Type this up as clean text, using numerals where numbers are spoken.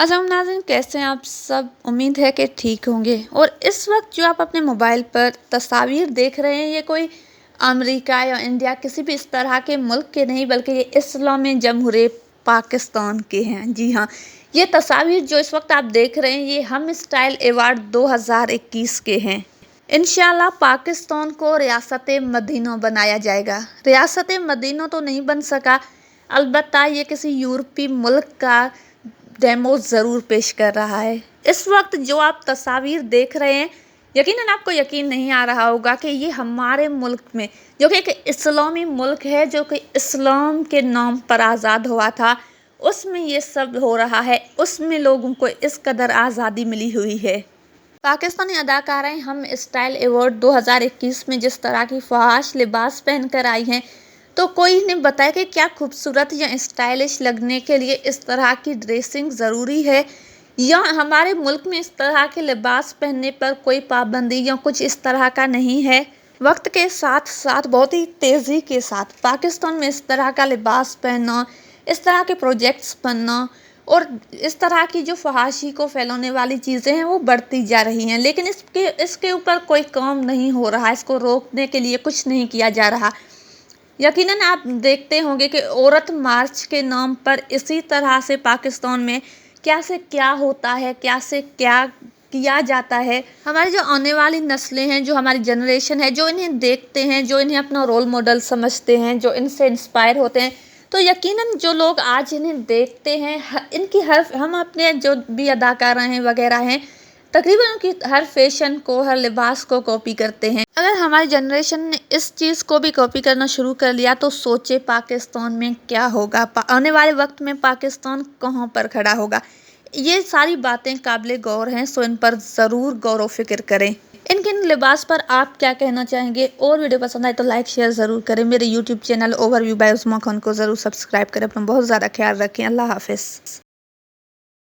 अज़म नाज़रीन, कैसे हैं आप सब? उम्मीद है कि ठीक होंगे। और इस वक्त जो आप अपने मोबाइल पर तस्वीर देख रहे हैं, ये कोई अमेरिका या इंडिया किसी भी इस तरह के मुल्क के नहीं, बल्कि ये इस्लामी जमहूरियत पाकिस्तान के हैं। जी हाँ, ये तस्वीर जो इस वक्त आप देख रहे हैं, ये हम स्टाइल अवार्ड 2021 के हैं। इंशाल्लाह पाकिस्तान को रियासत मदीना बनाया जाएगा। रियासत मदीना तो नहीं बन सका, अलबत्ता ये किसी यूरोपीय मुल्क का डेमो ज़रूर पेश कर रहा है। इस वक्त जो आप तस्वीर देख रहे हैं, यकीनन आपको यकीन नहीं आ रहा होगा कि ये हमारे मुल्क में, जो कि एक इस्लामी मुल्क है, जो कि इस्लाम के नाम पर आज़ाद हुआ था, उसमें ये सब हो रहा है। उसमें लोगों को इस कदर आज़ादी मिली हुई है। पाकिस्तानी अदाकाराएँ हम स्टाइल अवार्ड 2021 में जिस तरह की फहाश लिबास पहनकर आई हैं, तो कोई इन्हें बताए कि क्या खूबसूरत या स्टाइलिश लगने के लिए इस तरह की ड्रेसिंग ज़रूरी है, या हमारे मुल्क में इस तरह के लिबास पहनने पर कोई पाबंदी या कुछ इस तरह का नहीं है। वक्त के साथ साथ बहुत ही तेज़ी के साथ पाकिस्तान में इस तरह का लिबास पहनना, इस तरह के प्रोजेक्ट्स बनना और इस तरह की जो फहाशी को फैलाने वाली चीज़ें हैं वो बढ़ती जा रही हैं, लेकिन इसके ऊपर कोई काम नहीं हो रहा। इसको रोकने के लिए कुछ नहीं किया जा रहा। यकीनन आप देखते होंगे कि औरत मार्च के नाम पर इसी तरह से पाकिस्तान में क्या से क्या होता है, क्या से क्या किया जाता है। हमारी जो आने वाली नस्लें हैं, जो हमारी जनरेशन है, जो इन्हें देखते हैं, जो इन्हें अपना रोल मॉडल समझते हैं, जो इनसे इंस्पायर होते हैं, तो यकीनन जो लोग आज इन्हें देखते हैं, इनकी हम अपने जो भी अदाकारा हैं वगैरह हैं, तकरीबन उनकी हर फैशन को, हर लिबास को कॉपी करते हैं। अगर हमारी जनरेशन ने इस चीज़ को भी कॉपी करना शुरू कर लिया, तो सोचे पाकिस्तान में क्या होगा। आने वाले वक्त में पाकिस्तान कहाँ पर खड़ा होगा। ये सारी बातें काबिल गौर हैं, सो इन पर ज़रूर गौर व फिक्र करें। इनके लिबास पर आप क्या कहना चाहेंगे? और वीडियो पसंद आए तो लाइक शेयर ज़रूर करें। मेरे YouTube channel overview by Usma Khan को ज़रूर सब्सक्राइब करें। अपना बहुत ज़्यादा ख्याल रखें। अल्लाह हाफिज़।